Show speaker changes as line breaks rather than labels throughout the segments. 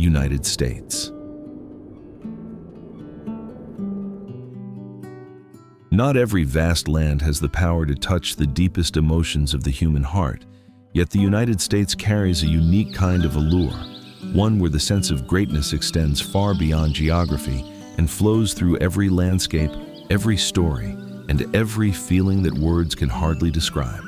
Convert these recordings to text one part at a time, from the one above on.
United States. Not every vast land has the power to touch the deepest emotions of the human heart, yet the United States carries a unique kind of allure, one where the sense of greatness extends far beyond geography and flows through every landscape, every story, and every feeling that words can hardly describe.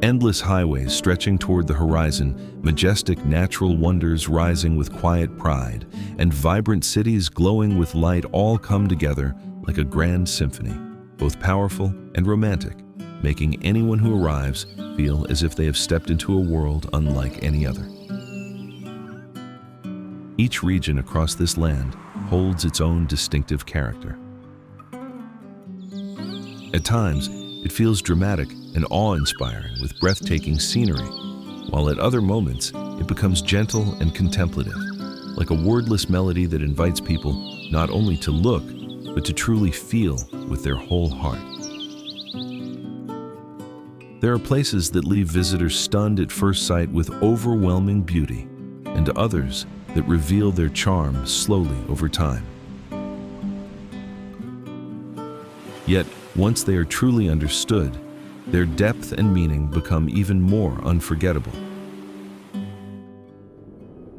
Endless highways stretching toward the horizon, majestic natural wonders rising with quiet pride, and vibrant cities glowing with light all come together like a grand symphony, both powerful and romantic, making anyone who arrives feel as if they have stepped into a world unlike any other. Each region across this land holds its own distinctive character. At times, it feels dramatic and awe-inspiring with breathtaking scenery, while at other moments, it becomes gentle and contemplative, like a wordless melody that invites people not only to look, but to truly feel with their whole heart. There are places that leave visitors stunned at first sight with overwhelming beauty, and others that reveal their charm slowly over time. Yet, once they are truly understood, their depth and meaning become even more unforgettable.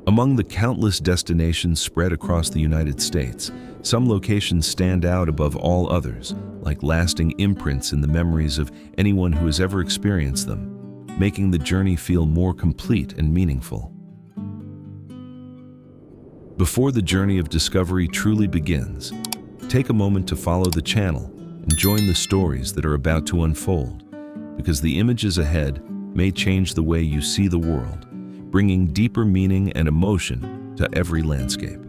Among the countless destinations spread across the United States, some locations stand out above all others, like lasting imprints in the memories of anyone who has ever experienced them, making the journey feel more complete and meaningful. Before the journey of discovery truly begins, take a moment to follow the channel and join the stories that are about to unfold, because the images ahead may change the way you see the world, bringing deeper meaning and emotion to every landscape.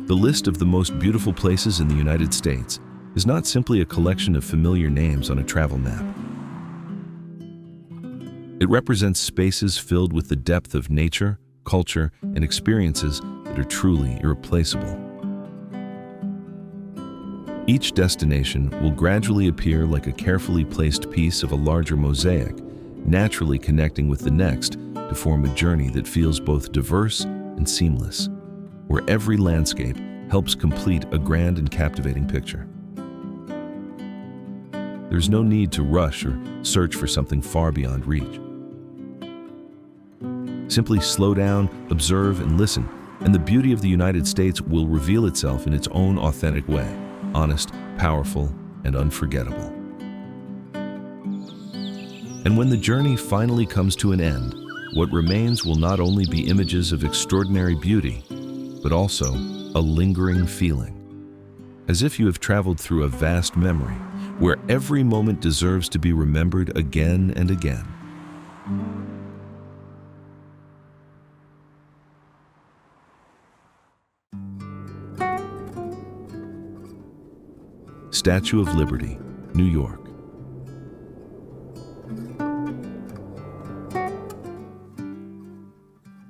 The list of the most beautiful places in the United States is not simply a collection of familiar names on a travel map. It represents spaces filled with the depth of nature, culture, and experiences that are truly irreplaceable. Each destination will gradually appear like a carefully placed piece of a larger mosaic, naturally connecting with the next to form a journey that feels both diverse and seamless, where every landscape helps complete a grand and captivating picture. There's no need to rush or search for something far beyond reach. Simply slow down, observe, and listen, and the beauty of the United States will reveal itself in its own authentic way, honest, powerful, and unforgettable. And when the journey finally comes to an end, what remains will not only be images of extraordinary beauty, but also a lingering feeling, as if you have traveled through a vast memory where every moment deserves to be remembered again and again. Statue of Liberty, New York.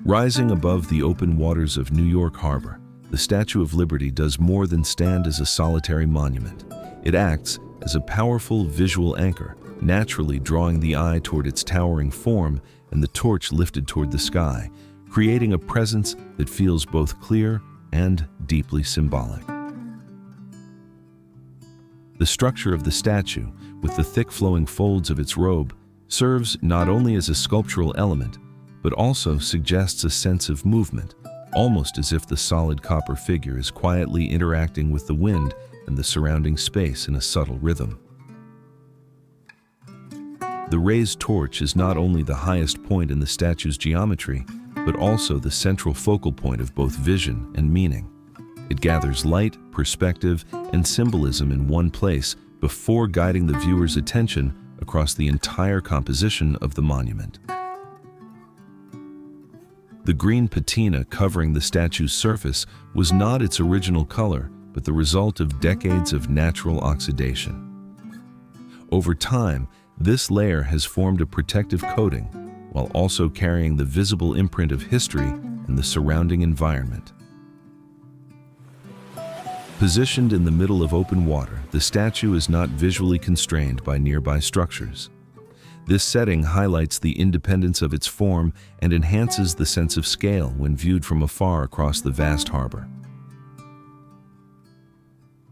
Rising above the open waters of New York Harbor, the Statue of Liberty does more than stand as a solitary monument. It acts as a powerful visual anchor, naturally drawing the eye toward its towering form and the torch lifted toward the sky, creating a presence that feels both clear and deeply symbolic. The structure of the statue, with the thick flowing folds of its robe, serves not only as a sculptural element, but also suggests a sense of movement, almost as if the solid copper figure is quietly interacting with the wind and the surrounding space in a subtle rhythm. The raised torch is not only the highest point in the statue's geometry, but also the central focal point of both vision and meaning. It gathers light, perspective, and symbolism in one place before guiding the viewer's attention across the entire composition of the monument. The green patina covering the statue's surface was not its original color, but the result of decades of natural oxidation. Over time, this layer has formed a protective coating, while also carrying the visible imprint of history and the surrounding environment. Positioned in the middle of open water, the statue is not visually constrained by nearby structures. This setting highlights the independence of its form and enhances the sense of scale when viewed from afar across the vast harbor.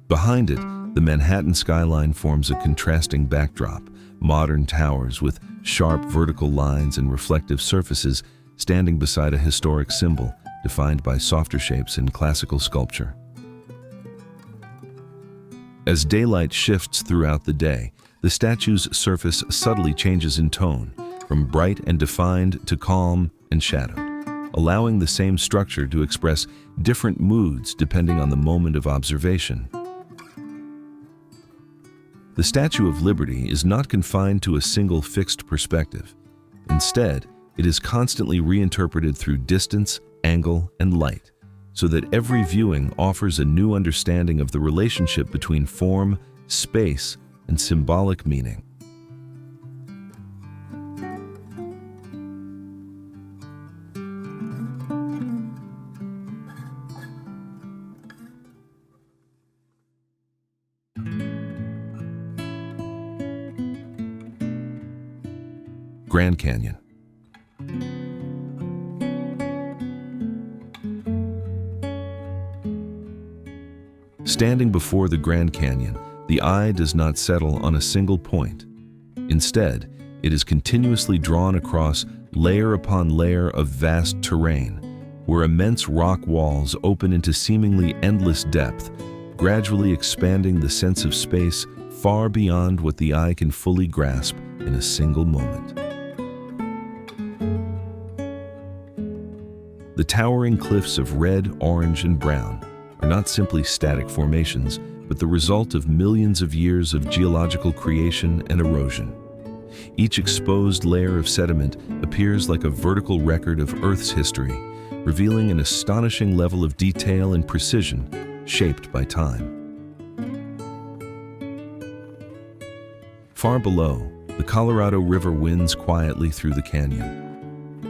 Behind it, the Manhattan skyline forms a contrasting backdrop. Modern towers with sharp vertical lines and reflective surfaces standing beside a historic symbol defined by softer shapes in classical sculpture. As daylight shifts throughout the day, the statue's surface subtly changes in tone, from bright and defined to calm and shadowed, allowing the same structure to express different moods depending on the moment of observation. The Statue of Liberty is not confined to a single fixed perspective. Instead, it is constantly reinterpreted through distance, angle, and light, so that every viewing offers a new understanding of the relationship between form, space, and symbolic meaning. Grand Canyon. Standing before the Grand Canyon, the eye does not settle on a single point. Instead, it is continuously drawn across layer upon layer of vast terrain, where immense rock walls open into seemingly endless depth, gradually expanding the sense of space far beyond what the eye can fully grasp in a single moment. The towering cliffs of red, orange, and brown are not simply static formations, but the result of millions of years of geological creation and erosion. Each exposed layer of sediment appears like a vertical record of Earth's history, revealing an astonishing level of detail and precision shaped by time. Far below, the Colorado River winds quietly through the canyon.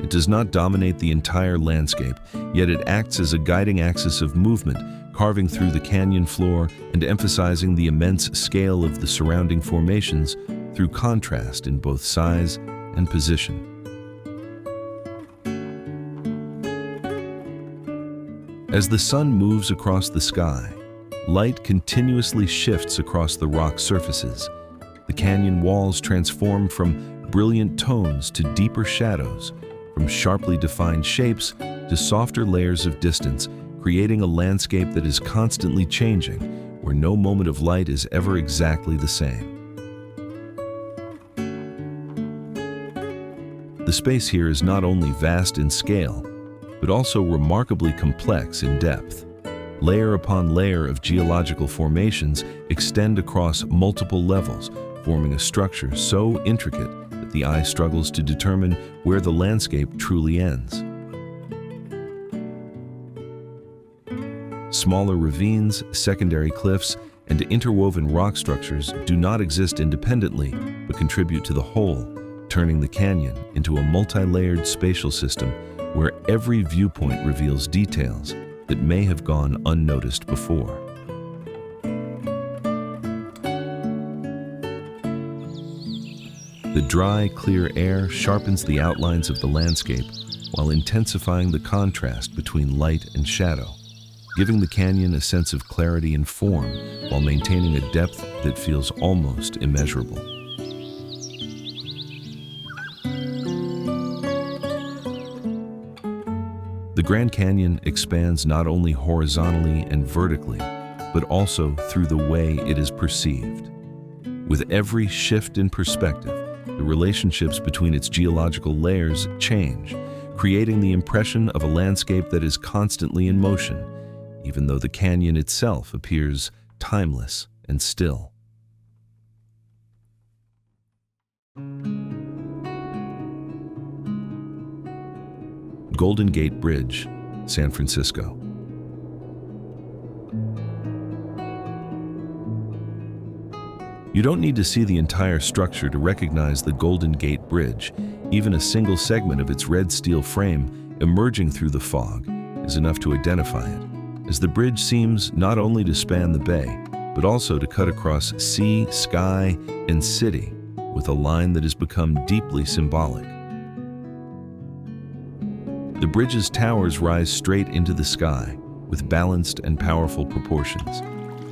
It does not dominate the entire landscape, yet it acts as a guiding axis of movement, carving through the canyon floor and emphasizing the immense scale of the surrounding formations through contrast in both size and position. As the sun moves across the sky, light continuously shifts across the rock surfaces. The canyon walls transform from brilliant tones to deeper shadows, from sharply defined shapes to softer layers of distance, creating a landscape that is constantly changing, where no moment of light is ever exactly the same. The space here is not only vast in scale, but also remarkably complex in depth. Layer upon layer of geological formations extend across multiple levels, forming a structure so intricate that the eye struggles to determine where the landscape truly ends. Smaller ravines, secondary cliffs, and interwoven rock structures do not exist independently, but contribute to the whole, turning the canyon into a multi-layered spatial system where every viewpoint reveals details that may have gone unnoticed before. The dry, clear air sharpens the outlines of the landscape while intensifying the contrast between light and shadow, giving the canyon a sense of clarity and form while maintaining a depth that feels almost immeasurable. The Grand Canyon expands not only horizontally and vertically, but also through the way it is perceived. With every shift in perspective, the relationships between its geological layers change, creating the impression of a landscape that is constantly in motion, even though the canyon itself appears timeless and still. Golden Gate Bridge, San Francisco. You don't need to see the entire structure to recognize the Golden Gate Bridge. Even a single segment of its red steel frame emerging through the fog is enough to identify it, as the bridge seems not only to span the bay, but also to cut across sea, sky, and city, with a line that has become deeply symbolic. The bridge's towers rise straight into the sky, with balanced and powerful proportions.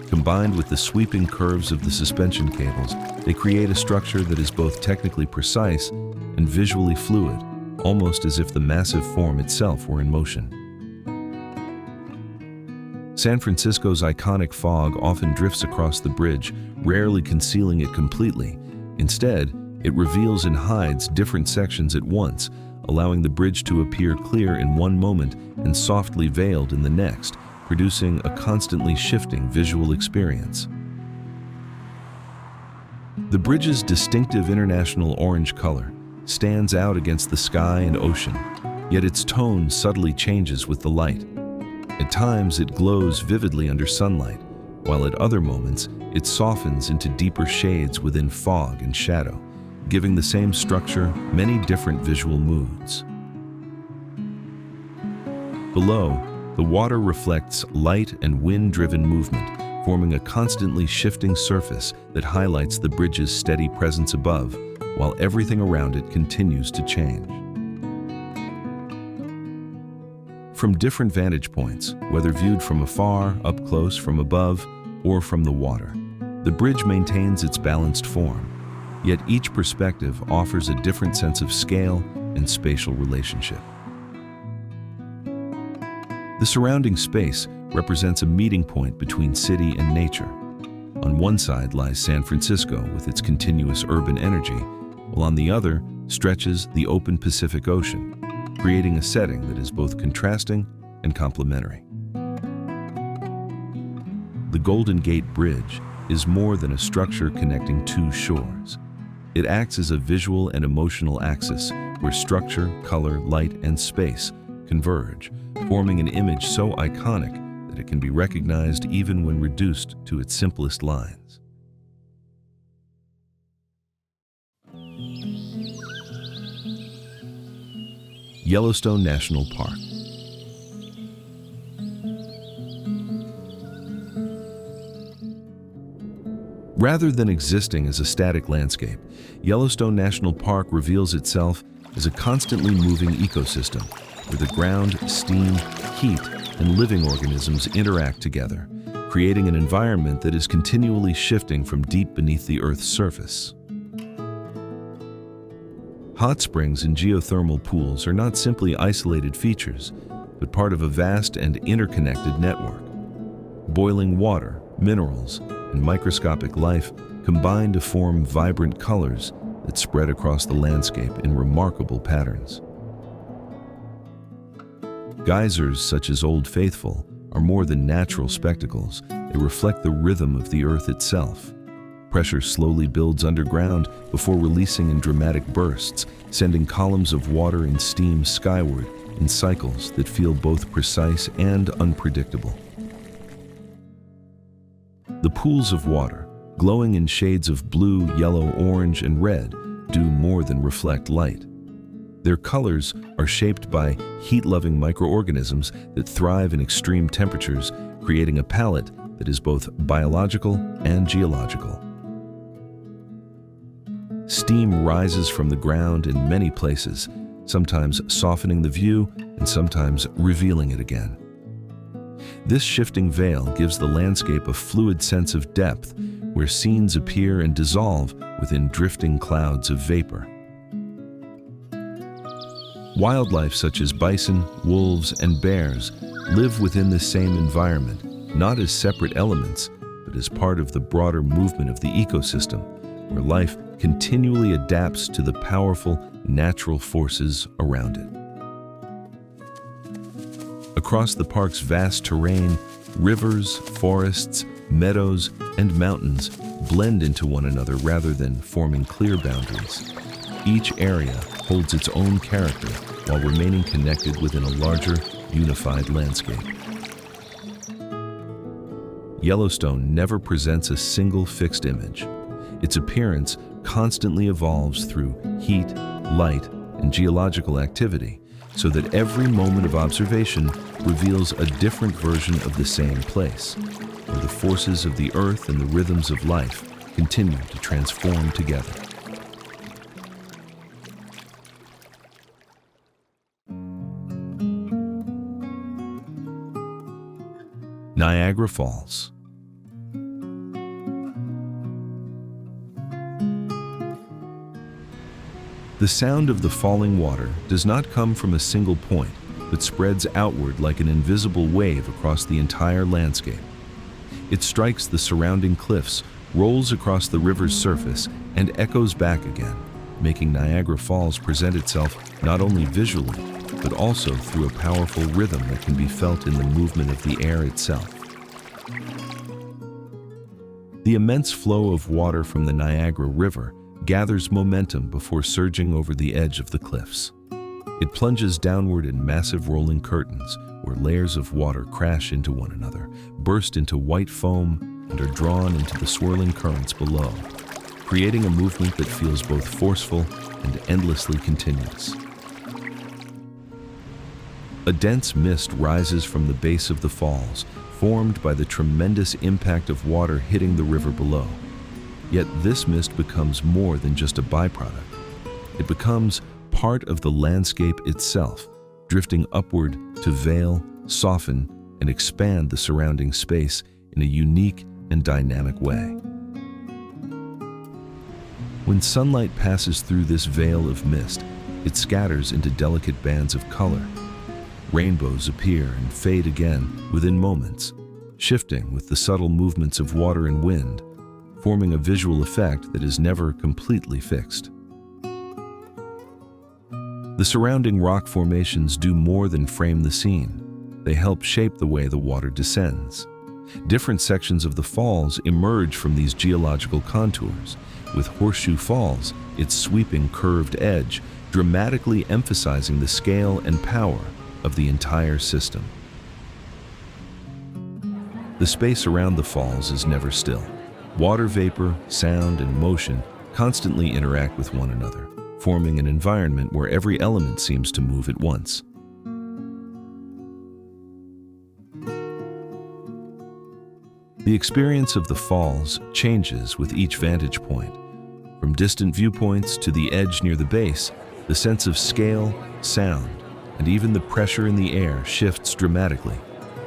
Combined with the sweeping curves of the suspension cables, they create a structure that is both technically precise and visually fluid, almost as if the massive form itself were in motion. San Francisco's iconic fog often drifts across the bridge, rarely concealing it completely. Instead, it reveals and hides different sections at once, allowing the bridge to appear clear in one moment and softly veiled in the next, producing a constantly shifting visual experience. The bridge's distinctive international orange color stands out against the sky and ocean, yet its tone subtly changes with the light. At times, it glows vividly under sunlight, while at other moments, it softens into deeper shades within fog and shadow, giving the same structure many different visual moods. Below, the water reflects light and wind-driven movement, forming a constantly shifting surface that highlights the bridge's steady presence above, while everything around it continues to change. From different vantage points, whether viewed from afar, up close, from above, or from the water, the bridge maintains its balanced form, yet each perspective offers a different sense of scale and spatial relationship. The surrounding space represents a meeting point between city and nature. On one side lies San Francisco with its continuous urban energy, while on the other stretches the open Pacific Ocean, creating a setting that is both contrasting and complementary. The Golden Gate Bridge is more than a structure connecting two shores. It acts as a visual and emotional axis where structure, color, light, and space converge, forming an image so iconic that it can be recognized even when reduced to its simplest lines. Yellowstone National Park. Rather than existing as a static landscape, Yellowstone National Park reveals itself as a constantly moving ecosystem where the ground, steam, heat, and living organisms interact together, creating an environment that is continually shifting from deep beneath the Earth's surface. Hot springs and geothermal pools are not simply isolated features, but part of a vast and interconnected network. Boiling water, minerals, and microscopic life combine to form vibrant colors that spread across the landscape in remarkable patterns. Geysers such as Old Faithful are more than natural spectacles. They reflect the rhythm of the Earth itself. Pressure slowly builds underground before releasing in dramatic bursts, sending columns of water and steam skyward in cycles that feel both precise and unpredictable. The pools of water, glowing in shades of blue, yellow, orange, and red, do more than reflect light. Their colors are shaped by heat-loving microorganisms that thrive in extreme temperatures, creating a palette that is both biological and geological. Steam rises from the ground in many places, sometimes softening the view and sometimes revealing it again. This shifting veil gives the landscape a fluid sense of depth, where scenes appear and dissolve within drifting clouds of vapor. Wildlife such as bison, wolves, and bears live within the same environment, not as separate elements, but as part of the broader movement of the ecosystem, where life continually adapts to the powerful natural forces around it. Across the park's vast terrain, rivers, forests, meadows, and mountains blend into one another rather than forming clear boundaries. Each area holds its own character while remaining connected within a larger, unified landscape. Yellowstone never presents a single fixed image. Its appearance constantly evolves through heat, light, and geological activity, so that every moment of observation reveals a different version of the same place, where the forces of the earth and the rhythms of life continue to transform together. Niagara Falls. The sound of the falling water does not come from a single point, but spreads outward like an invisible wave across the entire landscape. It strikes the surrounding cliffs, rolls across the river's surface, and echoes back again, making Niagara Falls present itself not only visually, but also through a powerful rhythm that can be felt in the movement of the air itself. The immense flow of water from the Niagara River gathers momentum before surging over the edge of the cliffs. It plunges downward in massive rolling curtains, where layers of water crash into one another, burst into white foam, and are drawn into the swirling currents below, creating a movement that feels both forceful and endlessly continuous. A dense mist rises from the base of the falls, formed by the tremendous impact of water hitting the river below. Yet this mist becomes more than just a byproduct. It becomes part of the landscape itself, drifting upward to veil, soften, and expand the surrounding space in a unique and dynamic way. When sunlight passes through this veil of mist, it scatters into delicate bands of color. Rainbows appear and fade again within moments, shifting with the subtle movements of water and wind, forming a visual effect that is never completely fixed. The surrounding rock formations do more than frame the scene. They help shape the way the water descends. Different sections of the falls emerge from these geological contours, with Horseshoe Falls, its sweeping curved edge, dramatically emphasizing the scale and power of the entire system. The space around the falls is never still. Water vapor, sound, and motion constantly interact with one another, forming an environment where every element seems to move at once. The experience of the falls changes with each vantage point. From distant viewpoints to the edge near the base, the sense of scale, sound, and even the pressure in the air shifts dramatically,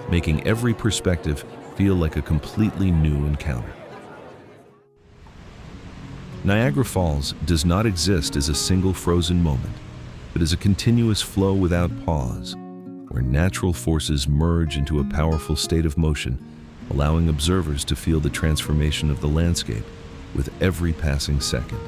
making every perspective feel like a completely new encounter. Niagara Falls does not exist as a single frozen moment, but as a continuous flow without pause, where natural forces merge into a powerful state of motion, allowing observers to feel the transformation of the landscape with every passing second.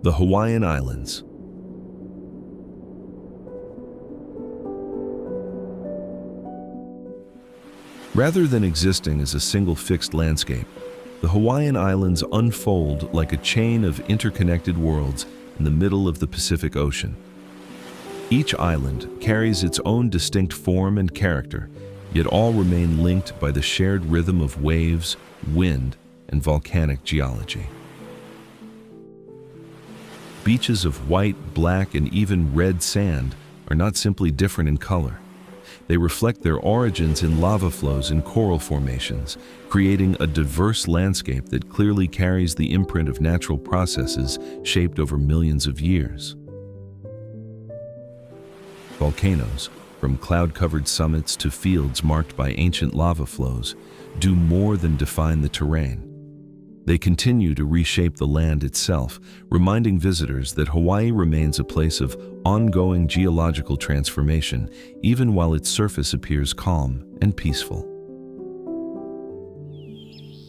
The Hawaiian Islands. Rather than existing as a single fixed landscape, the Hawaiian Islands unfold like a chain of interconnected worlds in the middle of the Pacific Ocean. Each island carries its own distinct form and character, yet all remain linked by the shared rhythm of waves, wind, and volcanic geology. Beaches of white, black, and even red sand are not simply different in color. They reflect their origins in lava flows and coral formations, creating a diverse landscape that clearly carries the imprint of natural processes shaped over millions of years. Volcanoes, from cloud-covered summits to fields marked by ancient lava flows, do more than define the terrain. They continue to reshape the land itself, reminding visitors that Hawaii remains a place of ongoing geological transformation, even while its surface appears calm and peaceful.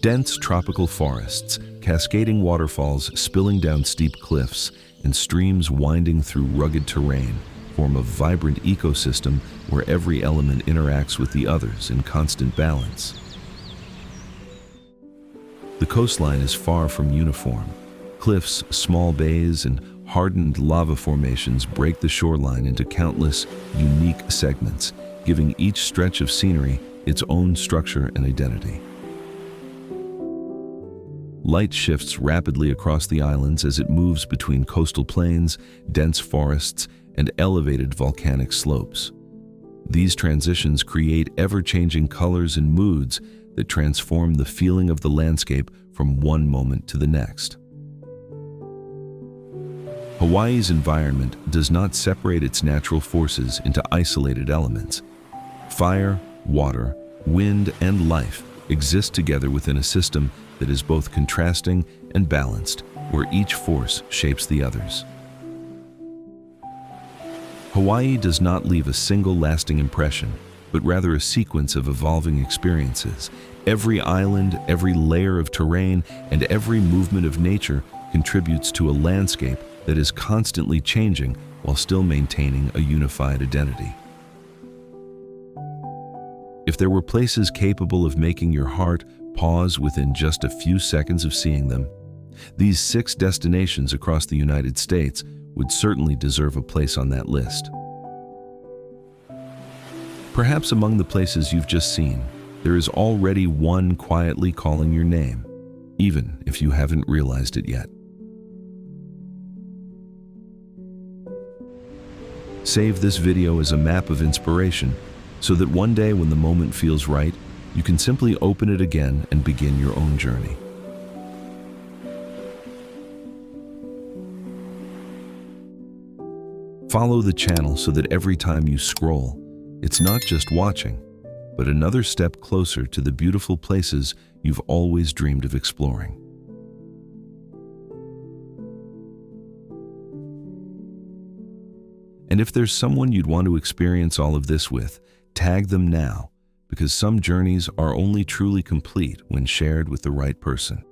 Dense tropical forests, cascading waterfalls spilling down steep cliffs, and streams winding through rugged terrain form a vibrant ecosystem where every element interacts with the others in constant balance. The coastline is far from uniform. Cliffs, small bays, and hardened lava formations break the shoreline into countless, unique segments, giving each stretch of scenery its own structure and identity. Light shifts rapidly across the islands as it moves between coastal plains, dense forests, and elevated volcanic slopes. These transitions create ever-changing colors and moods that transform the feeling of the landscape from one moment to the next. Hawaii's environment does not separate its natural forces into isolated elements. Fire, water, wind, and life exist together within a system that is both contrasting and balanced, where each force shapes the others. Hawaii does not leave a single lasting impression, but rather a sequence of evolving experiences. Every island, every layer of terrain, and every movement of nature contributes to a landscape that is constantly changing while still maintaining a unified identity. If there were places capable of making your heart pause within just a few seconds of seeing them, these 6 destinations across the United States would certainly deserve a place on that list. Perhaps among the places you've just seen, there is already one quietly calling your name, even if you haven't realized it yet. Save this video as a map of inspiration, so that one day when the moment feels right, you can simply open it again and begin your own journey. Follow the channel so that every time you scroll, it's not just watching, but another step closer to the beautiful places you've always dreamed of exploring. And if there's someone you'd want to experience all of this with, tag them now, because some journeys are only truly complete when shared with the right person.